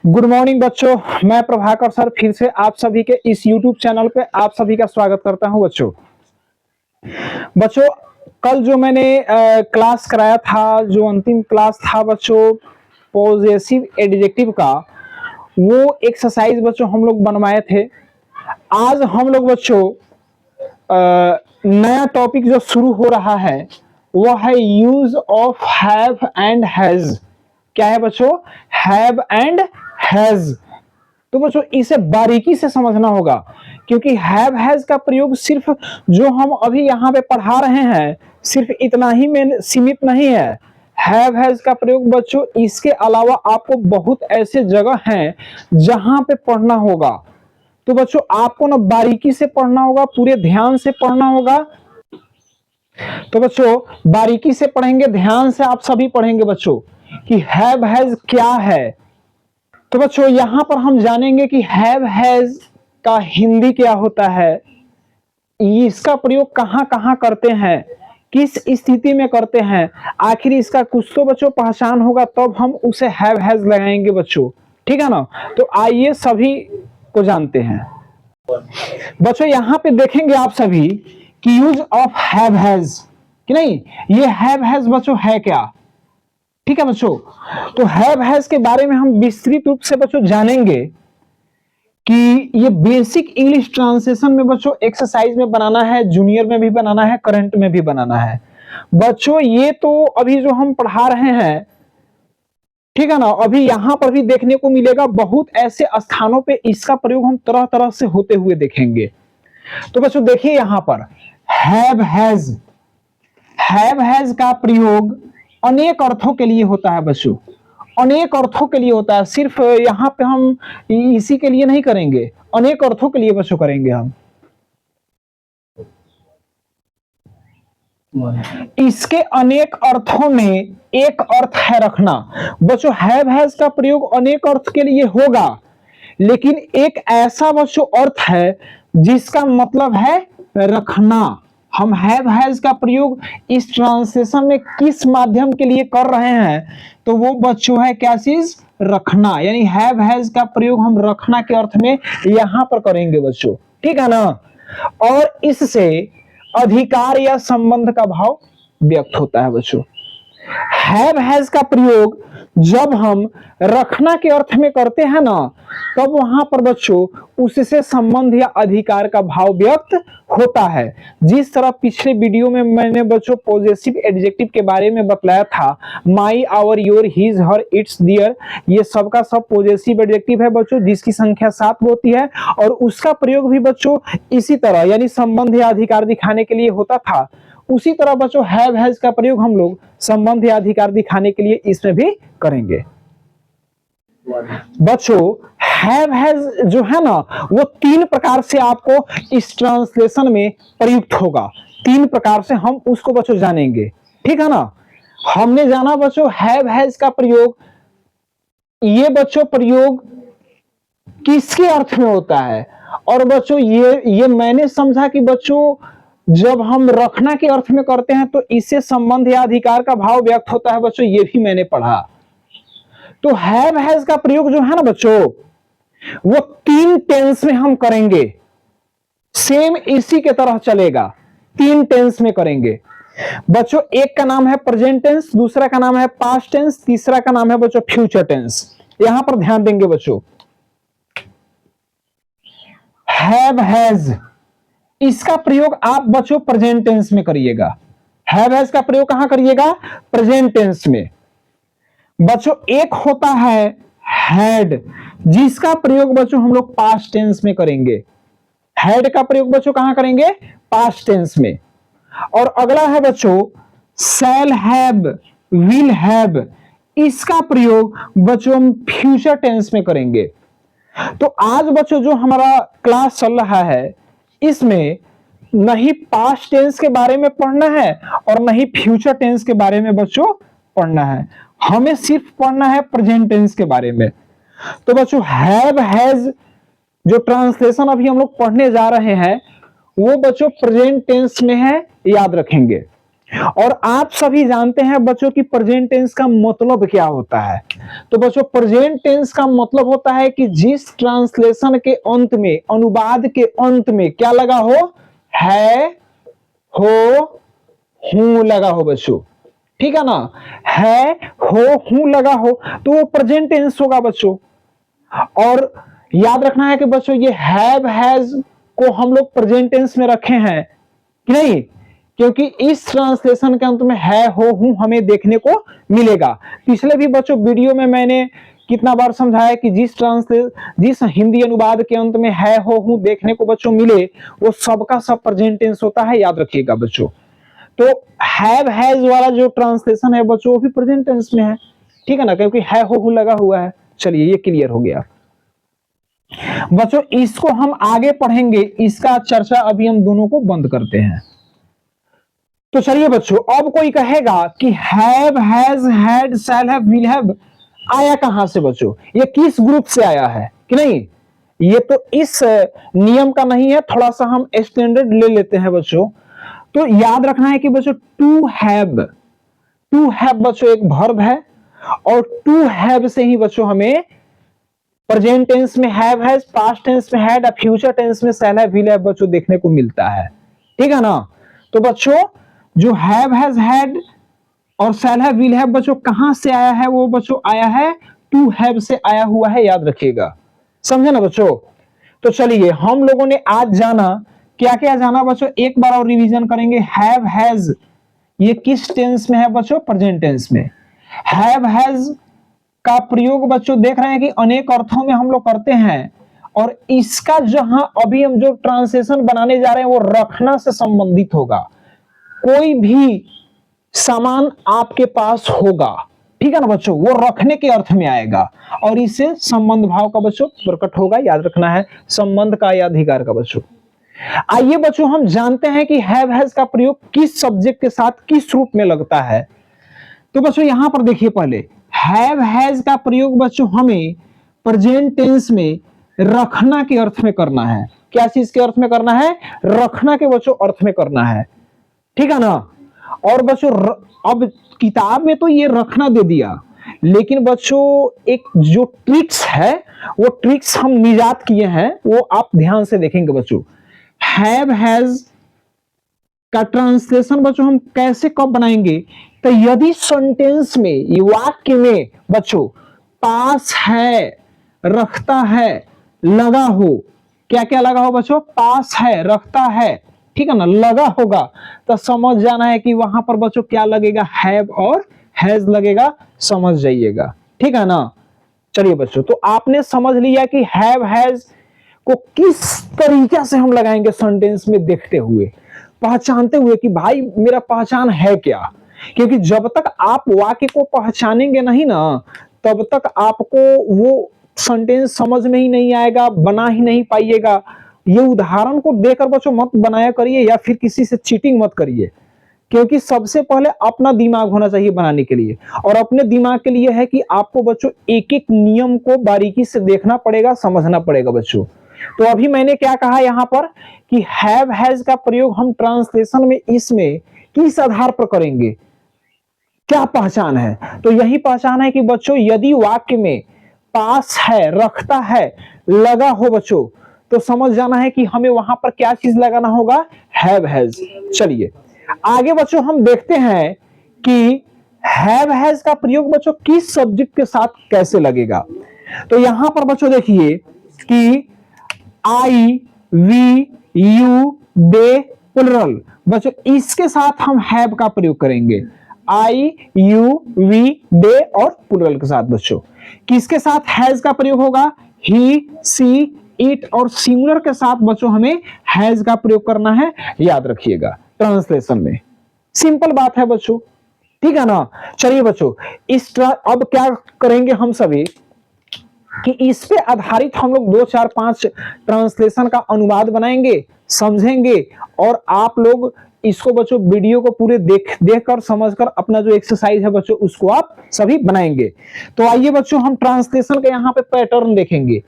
Good morning बच्चों, मैं Prabhakar sir फिर से आप सभी के इस YouTube चैनल पे आप सभी का स्वागत करता हूं। बच्चों कल जो मैंने क्लास कराया था, जो अंतिम क्लास था बच्चों पॉजेसिव एडजेक्टिव का, वो एक्सरसाइज बच्चों हम लोग बनवाए थे। आज हम लोग बच्चों नया टॉपिक जो शुरू हो रहा है वो है use of have and has. क्या है बच्चों? Have and has. तो बच्चों इसे बारीकी से समझना होगा, क्योंकि हैव हैज का प्रयोग सिर्फ जो हम अभी यहाँ पे पढ़ा रहे हैं सिर्फ इतना ही में सीमित नहीं है। हैव हैज का प्रयोग बच्चों इसके अलावा आपको बहुत ऐसे जगह हैं जहां पे पढ़ना होगा। तो बच्चों आपको ना बारीकी से पढ़ना होगा, पूरे ध्यान से पढ़ना होगा। तो बच्चों बारीकी से पढ़ेंगे, ध्यान से आप सभी पढ़ेंगे बच्चों कि हैव हैज क्या है। तो बच्चों यहां पर हम जानेंगे कि हैव हैज का हिंदी क्या होता है, इसका प्रयोग कहां कहां करते हैं, किस स्थिति में करते हैं, आखिर इसका कुछ तो बच्चों पहचान होगा तब हम उसे हैव हैज लगाएंगे बच्चों। ठीक है ना? तो आइए सभी को जानते हैं। बच्चों यहां पे देखेंगे आप सभी कि यूज ऑफ हैव हैज कि नहीं, ये हैव हैज बच्चों है क्या। ठीक है बच्चों, तो हैव हैज के बारे में हम विस्तृत रूप से बच्चों जानेंगे कि ये बेसिक इंग्लिश ट्रांसलेशन में बच्चों एक्सरसाइज में बनाना है, जूनियर में भी बनाना है, करंट में भी बनाना है बच्चों। ये तो अभी जो हम पढ़ा रहे हैं, ठीक है ना, अभी यहां पर भी देखने को मिलेगा, बहुत ऐसे स्थानों पे इसका प्रयोग हम तरह तरह से होते हुए देखेंगे। तो बच्चों देखिए यहां पर हैव हैज का प्रयोग अनेक अर्थों के लिए होता है बच्चों, अनेक अर्थों के लिए होता है। सिर्फ यहां पे हम इसी के लिए नहीं करेंगे, अनेक अर्थों के लिए बच्चों करेंगे हम। इसके अनेक अर्थों में एक अर्थ है रखना। बच्चों हैव हैज का प्रयोग अनेक अर्थ के लिए होगा, लेकिन एक ऐसा बच्चों अर्थ है जिसका मतलब है रखना। हम हैव हैज का प्रयोग इस ट्रांसलेशन में किस माध्यम के लिए कर रहे हैं, तो वो बच्चों है क्या चीज? रखना। यानी हैव हैज का प्रयोग हम रखना के अर्थ में यहां पर करेंगे बच्चों। ठीक है ना? और इससे अधिकार या संबंध का भाव व्यक्त होता है बच्चों। हैव हैज का प्रयोग जब हम रखना के अर्थ में करते हैं ना, तब वहां पर बच्चों उससे संबंध या अधिकार का भाव व्यक्त होता है। जिस तरह पिछले वीडियो में मैंने बच्चों पॉजेसिव एडजेक्टिव के बारे में बतलाया था, my, our, your, his, her, its, their, ये सब का सब पॉजेसिव एडजेक्टिव है बच्चों, जिसकी संख्या 7 होती है। और उसका प्रयोग भी बच्चों इसी तरह यानी संबंध या अधिकार दिखाने के लिए होता था। उसी तरह बच्चों हैव हैज का प्रयोग हम लोग संबंध या अधिकार दिखाने के लिए इसमें भी करेंगे। बच्चों हैव हैज जो है ना, वो 3 प्रकार से आपको इस ट्रांसलेशन में प्रयुक्त होगा। 3 प्रकार से हम उसको बच्चों जानेंगे। ठीक है ना? हमने जाना बच्चों हैव हैज का प्रयोग, ये बच्चों प्रयोग किसके अर्थ में होता है। और बच्चों ये मैंने समझा कि बच्चों जब हम रखना के अर्थ में करते हैं तो इससे संबंध या अधिकार का भाव व्यक्त होता है बच्चों, ये भी मैंने पढ़ा। तो हैव हैज का प्रयोग जो है ना बच्चों, वो 3 टेंस में हम करेंगे। सेम इसी के तरह चलेगा, 3 टेंस में करेंगे बच्चों। एक का नाम है प्रेजेंट टेंस, दूसरा का नाम है पास्ट टेंस, तीसरा का नाम है बच्चों फ्यूचर टेंस। यहां पर ध्यान देंगे बच्चों। हैव हैज इसका प्रयोग आप बच्चों प्रेजेंट टेंस में करिएगा। हैव हैज का प्रयोग कहां करिएगा? प्रेजेंट टेंस में। बच्चों एक होता है हैड, जिसका प्रयोग बच्चों हम लोग पास्ट टेंस में करेंगे। हैड का प्रयोग बच्चों कहां करेंगे? पास्ट टेंस में। और अगला है बच्चों शैल हैव, विल हैव, इसका प्रयोग बच्चों हम फ्यूचर टेंस में करेंगे। तो आज बच्चों जो हमारा क्लास चल रहा है, इसमें नहीं पास्ट टेंस के बारे में पढ़ना है और नहीं फ्यूचर टेंस के बारे में बच्चों पढ़ना है, हमें सिर्फ पढ़ना है प्रेजेंट टेंस के बारे में। तो बच्चों हैव हैज जो ट्रांसलेशन अभी हम लोग पढ़ने जा रहे हैं वो बच्चों प्रेजेंट टेंस में है, याद रखेंगे। और आप सभी जानते हैं बच्चों की प्रेजेंट टेंस का मतलब क्या होता है। तो बच्चों प्रेजेंट टेंस का मतलब होता है कि जिस ट्रांसलेशन के अंत में, अनुवाद के अंत में क्या लगा हो, है, हो, हूं लगा हो बच्चों, ठीक है ना, है, हो, हूं लगा हो तो वो प्रेजेंट टेंस होगा बच्चों। और याद रखना है कि बच्चों ये हैव हैज को हम लोग प्रेजेंट टेंस में रखे हैं कि नहीं, क्योंकि इस ट्रांसलेशन के अंत में है, हो, हूं हमें देखने को मिलेगा। पिछले भी बच्चों वीडियो में मैंने कितना बार समझाया कि जिस हिंदी अनुवाद के अंत में है, हो, हूं देखने को बच्चों मिले वो सबका सब प्रेजेंट टेंस होता है, याद रखिएगा बच्चों। तो हैव हैज वाला जो ट्रांसलेशन है बच्चों वो भी प्रेजेंट टेंस में है, ठीक है ना, क्योंकि है, हो, हूं लगा हुआ है। चलिए ये क्लियर हो गया बच्चों, इसको हम आगे पढ़ेंगे, इसका चर्चा अभी हम दोनों को बंद करते हैं। तो चलिए बच्चों, अब कोई कहेगा कि have, has, had, shall have, will have आया कहां से बच्चों, ये किस ग्रुप से आया है कि नहीं, ये तो इस नियम का नहीं है, थोड़ा सा हम स्टैंडर्ड ले लेते हैं बच्चों। तो याद रखना है कि बच्चों टू हैव बच्चों एक वर्ब है और टू हैव से ही बच्चों हमें प्रेजेंट टेंस में हैव हैज, पास्ट टेंस में हैड, फ्यूचर टेंस में शैल हैव, विल हैव बच्चों देखने को मिलता है, ठीक है ना। तो बच्चों जो हैव हैज, हैड और शैल हैव, विल हैव बच्चों कहां से आया है, वो बच्चों आया है टू हैव से आया हुआ है, याद रखिएगा, समझे ना बच्चों। तो चलिए हम लोगों ने आज जाना, क्या क्या जाना बच्चों, एक बार और रिवीजन करेंगे। हैव हैज ये किस टेंस में है बच्चों, प्रेजेंट टेंस में। हैव हैज का प्रयोग बच्चों देख रहे हैं कि अनेक अर्थों में हम लोग करते हैं, और इसका जहां अभी हम जो ट्रांसलेशन बनाने जा रहे हैं वो रखना से संबंधित होगा। कोई भी सामान आपके पास होगा, ठीक है ना बच्चों, वो रखने के अर्थ में आएगा और इससे संबंध भाव का बच्चों प्रकट होगा, याद रखना है, संबंध का या अधिकार का बच्चों। आइए बच्चों हम जानते हैं कि हैव हैज का प्रयोग किस सब्जेक्ट के साथ किस रूप में लगता है। तो बच्चों यहां पर देखिए, पहले हैव हैज का प्रयोग बच्चों हमें प्रेजेंट टेंस में रखना के अर्थ में करना है। क्या चीज के अर्थ में करना है, रखना के बच्चों अर्थ में करना है, ठीक है ना। और बच्चों अब किताब में तो ये रखना दे दिया, लेकिन बच्चों एक जो ट्रिक्स है वो ट्रिक्स हम निजात किए हैं, वो आप ध्यान से देखेंगे बच्चों। हैव हैज का ट्रांसलेशन बच्चों हम कैसे कब बनाएंगे, तो यदि सेंटेंस में, वाक्य में बच्चों पास है, रखता है, लगा हो, क्या क्या लगा हो बच्चों, पास है, रखता है, ठीक है ना, लगा होगा, तो समझ जाना है कि वहां पर बच्चों क्या लगेगा, हैव और हैज लगेगा, समझ जाइएगा, ठीक है ना। चलिए बच्चों, तो आपने समझ लिया कि हैव हैज को किस तरीके से हम लगाएंगे सेंटेंस में, देखते हुए, पहचानते हुए कि भाई मेरा पहचान है क्या। क्योंकि जब तक आप वाक्य को पहचानेंगे नहीं ना, तब तक आपको वो सेंटेंस समझ में ही नहीं आएगा, बना ही नहीं पाइएगा। ये उदाहरण को देकर बच्चों मत बनाया करिए या फिर किसी से चीटिंग मत करिए, क्योंकि सबसे पहले अपना दिमाग होना चाहिए बनाने के लिए, और अपने दिमाग के लिए है कि आपको बच्चों एक एक नियम को बारीकी से देखना पड़ेगा, समझना पड़ेगा बच्चों। तो अभी मैंने क्या कहा यहां पर कि हैव हैज का प्रयोग हम ट्रांसलेशन में इसमें किस आधार पर करेंगे, क्या पहचान है, तो यही पहचान है कि बच्चों यदि वाक्य में पास है, रखता है, लगा हो बच्चों, तो समझ जाना है कि हमें वहां पर क्या चीज लगाना होगा, हैव हैज। चलिए आगे बच्चों हम देखते हैं कि हैव हैज का प्रयोग बच्चों किस सब्जेक्ट के साथ कैसे लगेगा। तो यहां पर बच्चों देखिए कि आई, वी, यू, दे, प्लुरल बच्चों इसके साथ हम हैव का प्रयोग करेंगे। आई, यू, वी, दे और प्लुरल के साथ बच्चों। किसके साथ हैज का प्रयोग होगा, ही, सी, इट और सिंगुलर के साथ बच्चों हमें हैज का प्रयोग करना है, याद रखिएगा ट्रांसलेशन में। सिंपल बात है बच्चों, ठीक है ना। चलिए बच्चों अब क्या करेंगे हम सभी कि इस पे आधारित हम लोग 2, 4, 5 ट्रांसलेशन का अनुवाद बनाएंगे, समझेंगे, और आप लोग इसको बच्चों वीडियो को पूरे देखकर समझकर अपना जो एक्सरसाइज है बच्चों उसको आप सभी बनाएंगे। तो आइए बच्चों हम ट्रांसलेशन के यहाँ पे पैटर्न देखेंगे।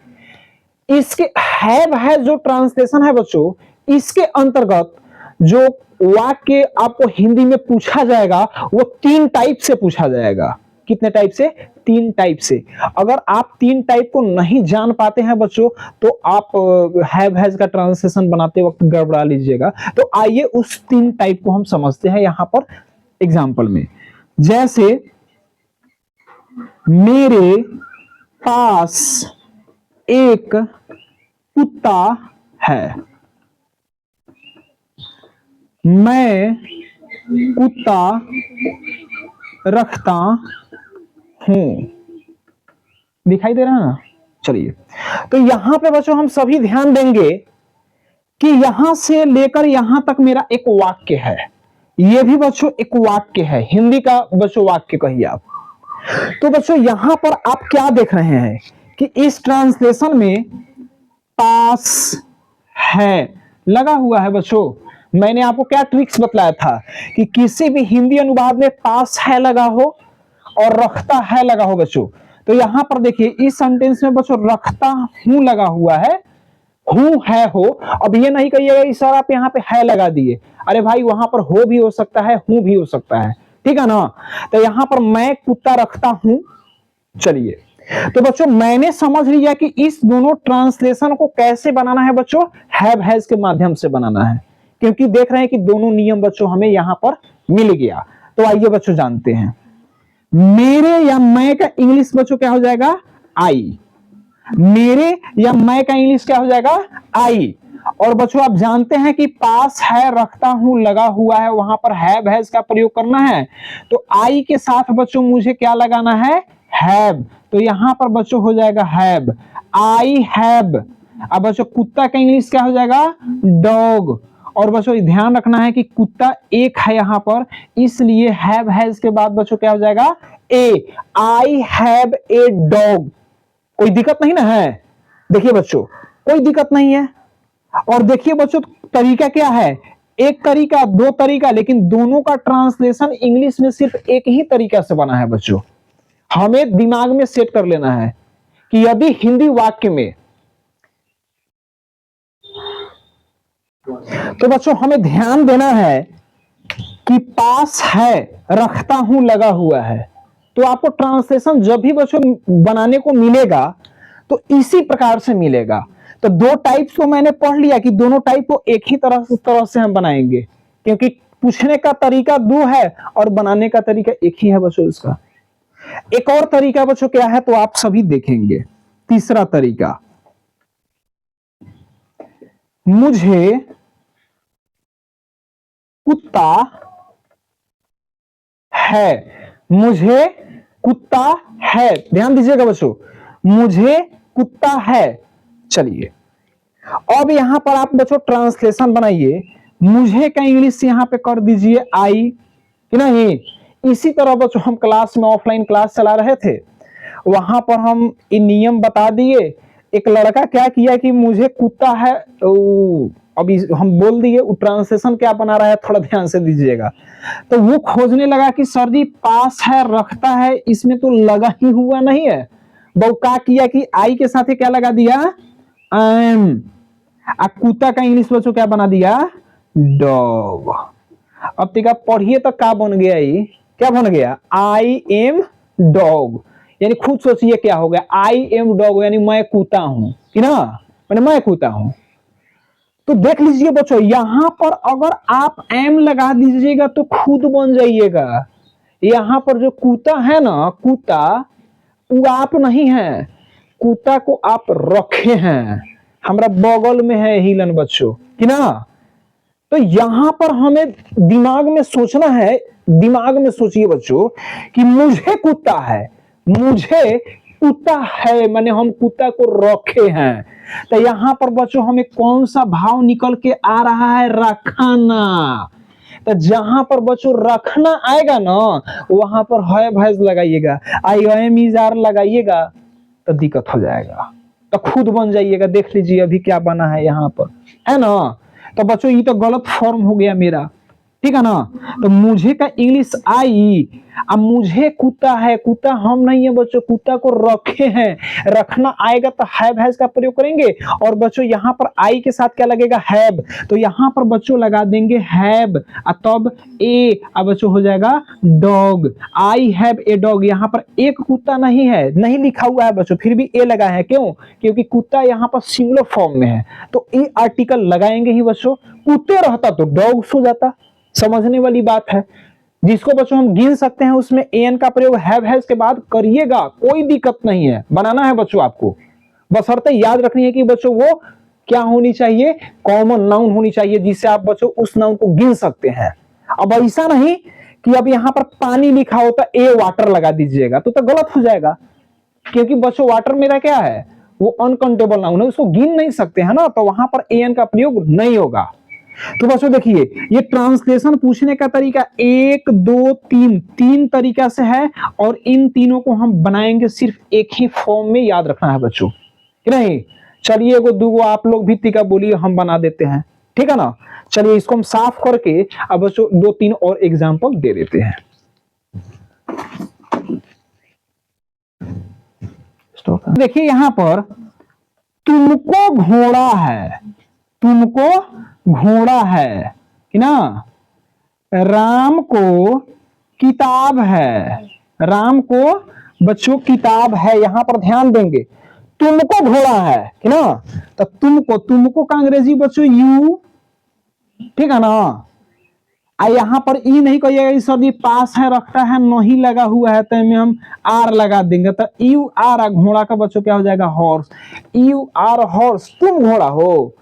इसके हैव हैज जो ट्रांसलेशन है बच्चों, इसके अंतर्गत जो वाक्य आपको हिंदी में पूछा जाएगा वो 3 टाइप से पूछा जाएगा। कितने टाइप से? 3 टाइप से। अगर आप 3 टाइप को नहीं जान पाते हैं बच्चों तो आप हैव हैज का ट्रांसलेशन बनाते वक्त गड़बड़ा लीजिएगा। तो आइए उस 3 टाइप को हम समझते हैं यहां पर एग्जाम्पल में। जैसे मेरे पास एक कुत्ता है, मैं कुत्ता रखता हूं। दिखाई दे रहा है ना? चलिए, तो यहां पे बच्चों हम सभी ध्यान देंगे कि यहां से लेकर यहां तक मेरा एक वाक्य है। यह भी बच्चों एक वाक्य है, हिंदी का बच्चों वाक्य कहिए आप। तो बच्चों यहां पर आप क्या देख रहे हैं कि इस ट्रांसलेशन में पास है लगा हुआ है। बच्चों मैंने आपको क्या ट्रिक्स बतलाया था कि किसी भी हिंदी अनुवाद में पास है लगा हो और रखता है लगा हो बच्चों। तो यहां पर देखिए इस सेंटेंस में बच्चों रखता हूं लगा हुआ है, हूं है हो। अब ये नहीं कहिएगा सर आप यहाँ पे है लगा दिए, अरे भाई वहां पर हो भी हो सकता है, हूं भी हो सकता है, ठीक है ना। तो यहां पर मैं कुत्ता रखता हूं। चलिए, तो बच्चों मैंने समझ लिया कि इस दोनों ट्रांसलेशन को कैसे बनाना है बच्चों, हैव हैज के माध्यम से बनाना है, क्योंकि देख रहे हैं कि दोनों नियम बच्चों हमें यहां पर मिल गया। तो आइए बच्चों जानते हैं, मेरे या मैं का इंग्लिश बच्चों क्या हो जाएगा? आई। मेरे या मैं का इंग्लिश क्या हो जाएगा? आई। और बच्चों आप जानते हैं कि पास है रखता हूं लगा हुआ है, वहां पर हैव हैज का प्रयोग करना है। तो आई के साथ बच्चों मुझे क्या लगाना है? हैव। तो यहां पर बच्चों हो जाएगा हैव, आई हैव। अब बच्चों कुत्ता का इंग्लिश क्या हो जाएगा? डॉग। और बच्चों ध्यान रखना है कि कुत्ता एक है यहां पर, इसलिए हैव हैज के बाद बच्चों क्या हो जाएगा? A. I have a dog. कोई दिक्कत नहीं ना है? देखिए बच्चों कोई दिक्कत नहीं है। और देखिए बच्चों तरीका क्या है? एक तरीका, दो तरीका, लेकिन दोनों का ट्रांसलेशन इंग्लिश में सिर्फ एक ही तरीका से बना है बच्चों। हमें दिमाग में सेट कर लेना है कि यदि हिंदी वाक्य में, तो बच्चों हमें ध्यान देना है कि पास है रखता हूं लगा हुआ है, तो आपको ट्रांसलेशन जब भी बच्चों बनाने को मिलेगा तो इसी प्रकार से मिलेगा। तो 2 टाइप को मैंने पढ़ लिया कि दोनों टाइप को एक ही तरह से हम बनाएंगे, क्योंकि पूछने का तरीका 2 है और बनाने का तरीका एक ही है बच्चों इसका। एक और तरीका बच्चों क्या है तो आप सभी देखेंगे। तीसरा तरीका, मुझे कुत्ता है, मुझे कुत्ता है। ध्यान दीजिएगा बच्चों, मुझे कुत्ता है। चलिए अब यहां पर आप बच्चों ट्रांसलेशन बनाइए। मुझे का इंग्लिश यहां पे कर दीजिए आई, कि नहीं। इसी तरह बच्चों हम क्लास में ऑफलाइन क्लास चला रहे थे, वहां पर हम इन नियम बता दिए। एक लड़का क्या किया कि मुझे कुत्ता है, अभी हम बोल दिए, ट्रांसलेशन क्या बना रहा है थोड़ा ध्यान से दीजिएगा। तो वो खोजने लगा कि सर जी पास है रखता है, इसमें तो लगा ही हुआ नहीं है। वो क्या किया कि आई के साथ ही क्या लगा दिया? एम। कुत्ता का इंग्लिश बच्चों क्या बना दिया? डॉग। अब तक आप पढ़िए तो क्या बन गया? ये क्या बन गया? I am dog. यानी खुद सोचिए क्या हो गया? आई एम डॉग यानी मैं कुत्ता हूं, कि ना, मैंने मैं कुत्ता हूं। तो देख लीजिए बच्चों यहां पर अगर आप एम लगा दीजिएगा तो खुद बन जाइएगा। यहां पर जो कुत्ता है ना, कुत्ता वो आप नहीं है, कुत्ता को आप रखे हैं, हमारा बगल में है हिलन बच्चों, कि ना। तो यहां पर हमें दिमाग में सोचना है, दिमाग में सोचिए बच्चों कि मुझे कुत्ता है, मुझे कुत्ता है, माने हम कुत्ता को रखे हैं। तो यहां पर बच्चों हमें कौन सा भाव निकल के आ रहा है? रखना। तो जहां पर बच्चों रखना आएगा ना वहां पर है भैंस लगाइएगा, आई एम इज आर लगाइएगा तो दिक्कत हो जाएगा। तो खुद बन जाइएगा। देख लीजिए अभी क्या बना है यहां पर, है ना। तो बच्चों ये तो गलत फॉर्म हो गया मेरा, ठीक है ना। तो मुझे का इंग्लिश आई। अब मुझे कुत्ता है, कुत्ता हम नहीं है बच्चों, कुत्ता को रखे हैं, रखना आएगा तो हैव हैज का प्रयोग करेंगे। और बच्चों यहाँ पर आई के साथ क्या लगेगा, हैव, तो यहाँ पर बच्चों लगा देंगे हैव, तब ए, अब बच्चों हो जाएगा dog. I have a dog, यहाँ पर एक कुत्ता नहीं है, नहीं लिखा हुआ है बच्चों, फिर भी ए लगा है, क्यों, क्योंकि कुत्ता यहाँ पर सिंगुलर फॉर्म में है, तो ए आर्टिकल लगाएंगे ही बच्चों। कुत्ते रहता तो डॉग्स हो जाता, समझने वाली बात है। जिसको बच्चों हम गिन सकते हैं उसमें एन का प्रयोग हैव हैज के बाद करिएगा, कोई दिक्कत नहीं है, बनाना है बच्चों आपको, बशर्ते याद रखनी है कि बच्चों वो क्या होनी चाहिए, कॉमन नाउन होनी चाहिए, जिससे आप बच्चों उस नाउन को गिन सकते हैं। अब ऐसा नहीं कि अब यहां पर पानी लिखा हो तो ए वाटर लगा दीजिएगा, तो गलत हो जाएगा, क्योंकि बच्चों वाटर मेरा क्या है, वो अनकाउंटेबल नाउन है, उसको गिन नहीं सकते हैं ना, तो वहां पर एन का प्रयोग नहीं होगा। तो बच्चों देखिए, ये ट्रांसलेशन पूछने का तरीका 1 2 3 तीन तरीका से है, और इन तीनों को हम बनाएंगे सिर्फ एक ही फॉर्म में, याद रखना है बच्चों, कि नहीं। चलिए एगो दूगो आप लोग भी टीका बोलिए, हम बना देते हैं, ठीक है ना। चलिए इसको हम साफ करके अब बच्चों 2-3 और एग्जाम्पल दे देते हैं। देखिए यहां पर तुमको घोड़ा है, तुमको घोड़ा है कि ना, राम को किताब है, राम को बच्चों किताब है, यहां पर ध्यान देंगे, तुमको घोड़ा है कि ना, तो तुमको, तुमको का अंग्रेजी बच्चों यू, ठीक है ना। यहां पर ई नहीं कहिएगा सर ये पास है रखता है नहीं लगा हुआ है, तो में हम आर लगा देंगे, तो यू आर, घोड़ा का बच्चों क्या हो जाएगा, हॉर्स, यू आर हॉर्स, तुम घोड़ा हो।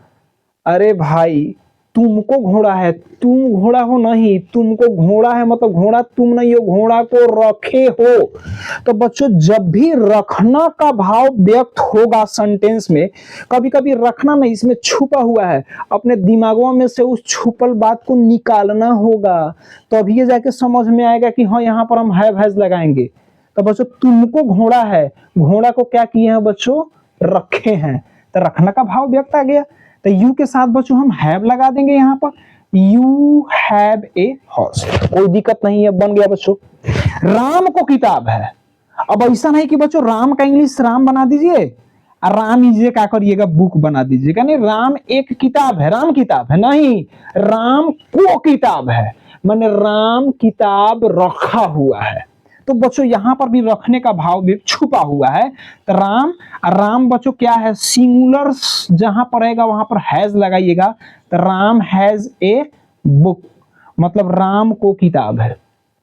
अरे भाई तुमको घोड़ा है, तुम घोड़ा हो नहीं, तुमको घोड़ा है, मतलब घोड़ा तुम नहीं हो, घोड़ा को रखे हो। तो बच्चों जब भी रखना का भाव व्यक्त होगा सेंटेंस में, कभी कभी रखना नहीं, इसमें छुपा हुआ है, अपने दिमागों में से उस छुपल बात को निकालना होगा, तो अभी ये जाके समझ में आएगा कि हाँ यहाँ पर हम हैव हैज लगाएंगे। तो बच्चों तुमको घोड़ा है, घोड़ा को क्या किए हैं बच्चों, रखे हैं, तो रखना का भाव व्यक्त आ गया, तो यू के साथ बच्चों हम हैव लगा देंगे, यहां पर यू हैव ए हॉर्स, कोई दिक्कत नहीं है, बन गया बच्चों। राम को किताब है, अब ऐसा नहीं कि बच्चों राम का इंग्लिश राम बना दीजिए, राम इजे क्या करिएगा, बुक बना दीजिएगा, नहीं, राम एक किताब है, राम किताब है नहीं, राम को किताब है, माने राम किताब रखा हुआ है। तो बच्चों यहां पर भी रखने का भाव भी छुपा हुआ है, तो राम, राम बच्चों क्या है, सिंगुलर जहां पर रहेगा वहां पर हैज लगाइएगा, तो राम हैज ए बुक, मतलब राम को किताब है,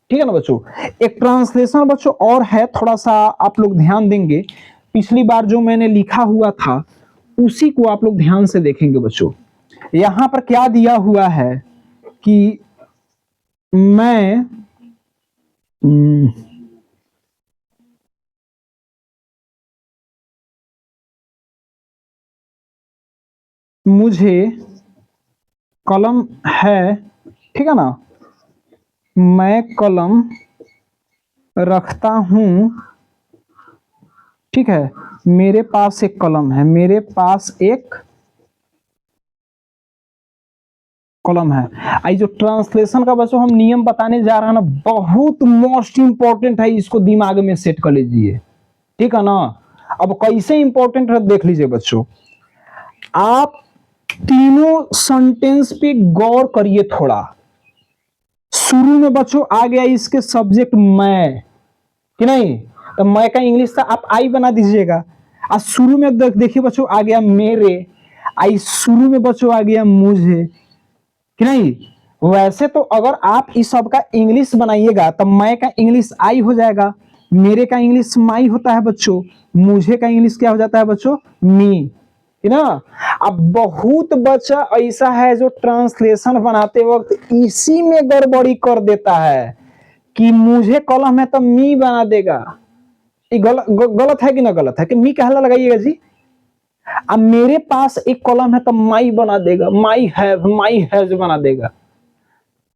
ठीक है ना बच्चों। एक ट्रांसलेशन बच्चों और है, थोड़ा सा आप लोग ध्यान देंगे, पिछली बार जो मैंने लिखा हुआ था उसी को आप लोग ध्यान से देखेंगे बच्चों। यहां पर क्या दिया हुआ है कि मैं मुझे कलम है, ठीक है ना, मैं कलम रखता हूं, ठीक है, मेरे पास एक कलम है, मेरे पास एक कलम है। आई जो ट्रांसलेशन का बच्चों हम नियम बताने जा रहे हैं ना, बहुत मोस्ट इंपॉर्टेंट है, इसको दिमाग में सेट कर लीजिए, ठीक है ना। अब कैसे इंपॉर्टेंट है देख लीजिए बच्चों, आप तीनों सेंटेंस पे गौर करिए थोड़ा। शुरू में बच्चों आ गया इसके सब्जेक्ट मैं, कि नहीं, तो मैं का इंग्लिश था आप आई बना दीजिएगा। आज शुरू में देखिए बच्चों आ गया मेरे, आई शुरू में बच्चों आ गया मुझे, कि नहीं। वैसे तो अगर आप इस सब का इंग्लिश बनाइएगा तो मैं का इंग्लिश आई हो जाएगा, मेरे का इंग्लिश माई होता है बच्चों, मुझे का इंग्लिश क्या हो जाता है बच्चों, मी, ना। अब बहुत बच्चा ऐसा है जो ट्रांसलेशन बनाते वक्त इसी में गड़बड़ी कर देता है कि मुझे कलम है तो मी बना देगा। ये गलत है कि ना गलत है, कि मी कहला लगाइएगा जी। अब मेरे पास एक कलम है तो माई बना देगा, माई हैज बना देगा।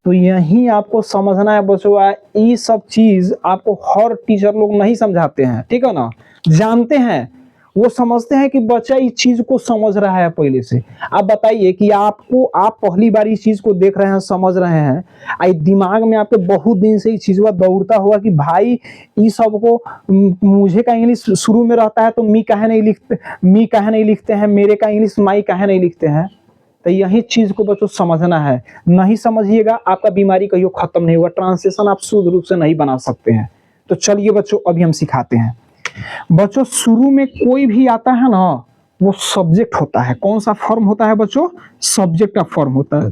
तो यही आपको समझना है बच्चों, ये सब चीज आपको हर टीचर लोग नहीं समझाते हैं, ठीक है ना, जानते हैं वो समझते हैं कि बच्चा इस चीज को समझ रहा है पहले से। आप बताइए कि आप पहली बार इस चीज को देख रहे हैं, समझ रहे हैं, आई दिमाग में आपके बहुत दिन से इस चीज का दौड़ता हुआ कि भाई इस सब को मुझे का इंग्लिश शुरू में रहता है तो मी काहे नहीं लिखते हैं, मेरे का इंग्लिश माई काहे नहीं लिखते हैं। तो यही चीज को बच्चों समझना है। नहीं समझिएगा आपका बीमारी कहीं खत्म नहीं हुआ, ट्रांसलेशन आप शुद्ध रूप से नहीं बना सकते हैं। तो चलिए बच्चों अभी हम सिखाते हैं। बच्चों शुरू में कोई भी आता है ना, वो सब्जेक्ट होता है। कौन सा फॉर्म होता है बच्चों? सब्जेक्ट का फॉर्म होता है।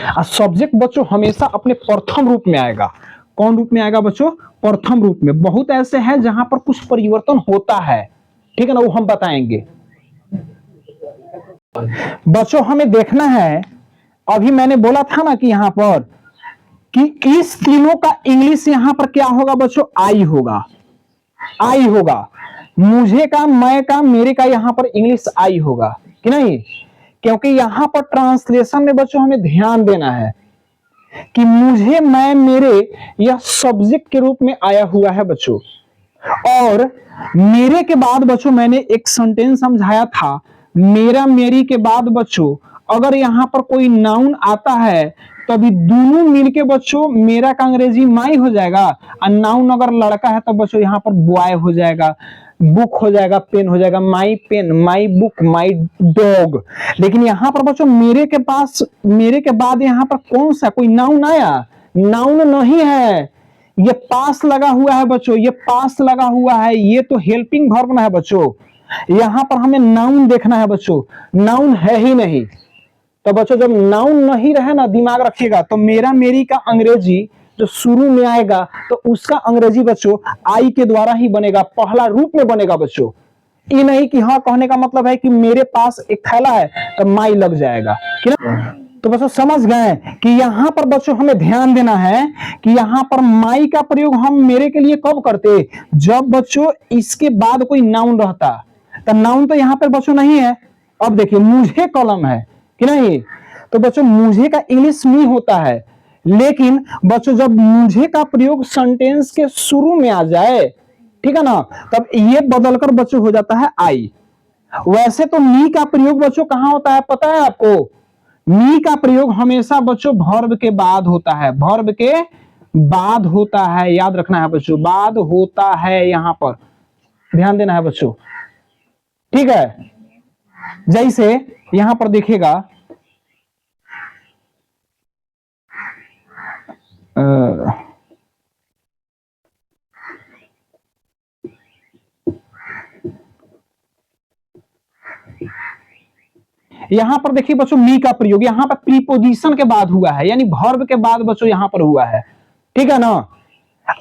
और सब्जेक्ट बच्चों हमेशा अपने प्रथम रूप में आएगा। कौन रूप में आएगा बच्चों? प्रथम रूप में। बहुत ऐसे हैं जहां पर कुछ परिवर्तन होता है, ठीक है ना, वो हम बताएंगे। बच्चों हमें देखना है, अभी मैंने बोला था ना कि यहां पर कि इस तीनों का इंग्लिश यहां पर क्या होगा बच्चों? आई होगा। आई होगा। मुझे का, मैं का, मेरे का यहां पर इंग्लिश आई होगा कि नहीं? क्योंकि यहां पर ट्रांसलेशन में बच्चों हमें ध्यान देना है कि मुझे, मैं, मेरे यह सब्जेक्ट के रूप में आया हुआ है बच्चों। और मेरे के बाद बच्चों मैंने एक सेंटेंस समझाया था, मेरा मेरी के बाद बच्चों अगर यहां पर कोई नाउन आता है तो अभी दोनों मिलके बच्चों मेरा का अंग्रेजी माई हो जाएगा, और नाउन अगर लड़का है तो बच्चों यहां पर बॉय हो जाएगा, बुक हो जाएगा, पेन हो जाएगा, my pen, my book, my dog. लेकिन यहां पर बच्चों मेरे के बाद यहां पर कौन सा कोई नाउन आया? नाउन नहीं है, ये पास लगा हुआ है बच्चों, ये पास लगा हुआ है, ये तो हेल्पिंग वर्ब है बच्चों। यहां पर हमें नाउन देखना है बच्चों, नाउन है ही नहीं। तो बच्चों जब नाउन नहीं रहे ना, दिमाग रखिएगा, तो मेरा मेरी का अंग्रेजी जो शुरू में आएगा तो उसका अंग्रेजी बच्चों आई के द्वारा ही बनेगा, पहला रूप में बनेगा बच्चों। ये नहीं कि हाँ कहने का मतलब है कि मेरे पास एक थैला है तो माई लग जाएगा कि ना। तो बच्चों समझ गए कि यहां पर बच्चों हमें ध्यान देना है कि यहां पर माई का प्रयोग हम मेरे के लिए कब करते? जब बच्चों इसके बाद कोई नाउन रहता। तो नाउन तो यहां पर बच्चों नहीं है। अब देखिए मुझे कलम है कि नहीं, तो बच्चों मुझे का इंग्लिश मी होता है। लेकिन बच्चों जब मुझे का प्रयोग सेंटेंस के शुरू में आ जाए, ठीक है ना, तब ये बदलकर बच्चों हो जाता है आई। वैसे तो मी का प्रयोग बच्चों कहां होता है पता है आपको? मी का प्रयोग हमेशा बच्चों वर्ब के बाद होता है, वर्ब के बाद होता है, याद रखना है बच्चों, बाद होता है, यहां पर ध्यान देना है बच्चों, ठीक है। जैसे यहां पर देखिएगा, यहां पर देखिए बच्चों मी का प्रयोग यहां पर प्रीपोजिशन के बाद हुआ है, यानी वर्ब के बाद बच्चों यहां पर हुआ है, ठीक है ना।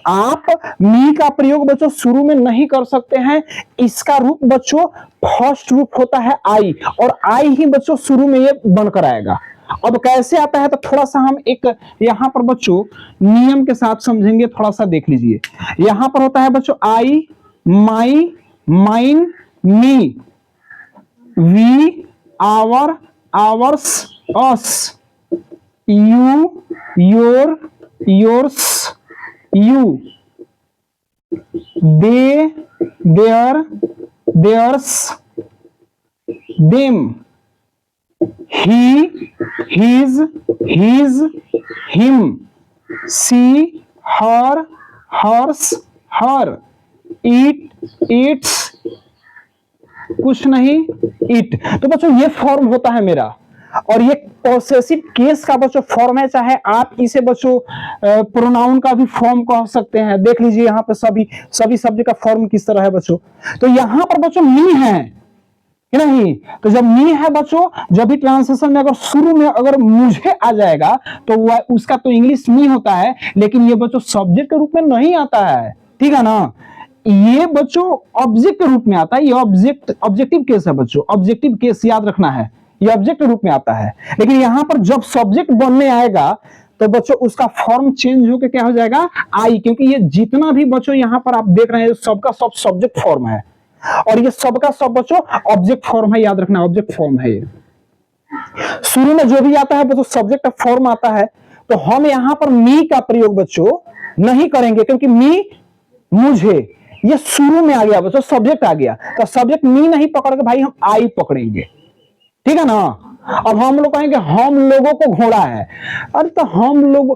आप मी का प्रयोग बच्चों शुरू में नहीं कर सकते हैं, इसका रूप बच्चों फर्स्ट रूप होता है आई, और आई ही बच्चों शुरू में ये बनकर आएगा। अब कैसे आता है तो थोड़ा सा हम एक यहां पर बच्चों नियम के साथ समझेंगे, थोड़ा सा देख लीजिए। यहां पर होता है बच्चों I, my, mine, me, we, our, ours, us, you, your, yours, you, they, their, theirs, them, he, his, him, she, her, hers, her, it, its, कुछ नहीं, it। तो बच्चों ये फॉर्म होता है मेरा, और ये पॉसेसिव केस का बच्चों फॉर्म है, चाहे आप इसे बच्चों प्रोनाउन का भी फॉर्म कह सकते हैं। देख लीजिए यहाँ पे सभी शब्द का फॉर्म किस तरह है बच्चों। तो यहाँ पर बच्चों मी है कि नहीं, तो जब मी है बच्चों, जब भी ट्रांसलेशन में अगर शुरू में अगर मुझे आ जाएगा तो वह उसका तो इंग्लिश मी होता है, लेकिन ये बच्चों सब्जेक्ट के रूप में नहीं आता है, ठीक है ना। ये बच्चों ऑब्जेक्ट के रूप में आता है, ये ऑब्जेक्टिव केस है बच्चों, ऑब्जेक्टिव केस याद रखना है, ये ऑब्जेक्ट रूप में आता है। लेकिन यहां पर जब सब्जेक्ट बनने आएगा तो बच्चों उसका फॉर्म चेंज होकर क्या हो जाएगा? आई, क्योंकि ये जितना भी बच्चों यहां पर आप देख रहे हैं सबका सब सब्जेक्ट फॉर्म है, और ये सबका सब बच्चों ऑब्जेक्ट फॉर्म है, याद रखना ऑब्जेक्ट फॉर्म है। ये शुरू में जो भी आता है बच्चों सब्जेक्ट का फॉर्म आता है, तो हम यहां पर मी का प्रयोग बच्चों नहीं करेंगे, क्योंकि मी मुझे, ये शुरू में आ गया बच्चों, सब्जेक्ट आ गया, तो सब्जेक्ट मी नहीं पकड़ के भाई हम आई पकड़ेंगे, ठीक है ना। अब हम लोग कहेंगे हम लोगों को घोड़ा है, अरे तो हम लोग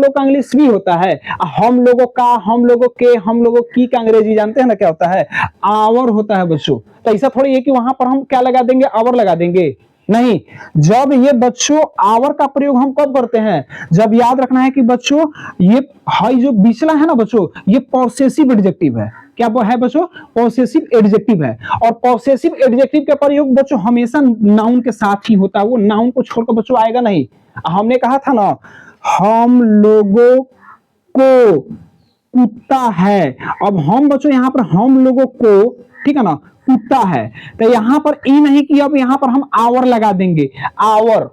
का इंग्लिश भी होता है, हम लोगों का, हम लोगों के, हम लोगों की का अंग्रेजी जानते हैं ना क्या होता है, आवर होता है बच्चों। तो ऐसा थोड़ी है कि वहां पर हम क्या लगा देंगे, आवर लगा देंगे, नहीं। जब ये बच्चों आवर का प्रयोग हम कब करते हैं, जब याद रखना है कि बच्चों ये हाई जो बिचला है ना बच्चों, ये पॉसेसिव एडजेक्टिव है। क्या है बच्चों, पॉसेसिव एडजेक्टिव है। और पॉसेसिव एडजेक्टिव का प्रयोग बच्चों हमेशा नाउन के साथ ही होता है, वो नाउन को छोड़कर बच्चों आएगा नहीं। हमने कहा था ना, हम लोगों को कुत्ता है, अब हम बच्चों यहां पर हम लोगों को, ठीक है ना, कुत्ता है, तो यहां पर ई नहीं कि अब यहां पर हम आवर लगा देंगे, आवर,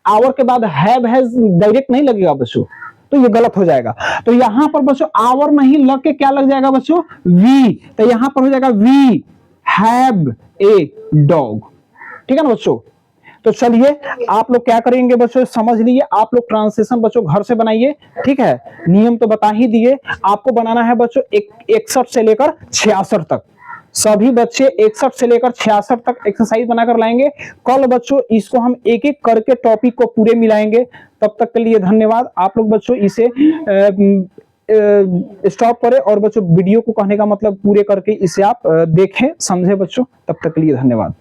आवर के बाद हैव हैज डायरेक्ट नहीं लगेगा बच्चों, तो ये गलत हो जाएगा। तो यहां पर बच्चों आवर नहीं लग के क्या लग जाएगा बच्चों, वी, तो यहां पर हो जाएगा वी हैव ए डॉग, ठीक है ना बच्चों। तो चलिए आप लोग क्या करेंगे बच्चों, समझ लिए आप लोग, ट्रांसलेशन बच्चों घर से बनाइए, ठीक है। नियम तो बता ही दिए, आपको बनाना है बच्चों 61 से लेकर 66 तक, सभी बच्चे 61 से लेकर 66 तक एक्सरसाइज बनाकर लाएंगे। कल बच्चों इसको हम एक एक करके टॉपिक को पूरे मिलाएंगे। तब तक के लिए धन्यवाद। आप लोग बच्चों इसे स्टॉप करें और बच्चों वीडियो को कहने का मतलब पूरे करके इसे आप देखें, समझे बच्चों। तब तक के लिए धन्यवाद।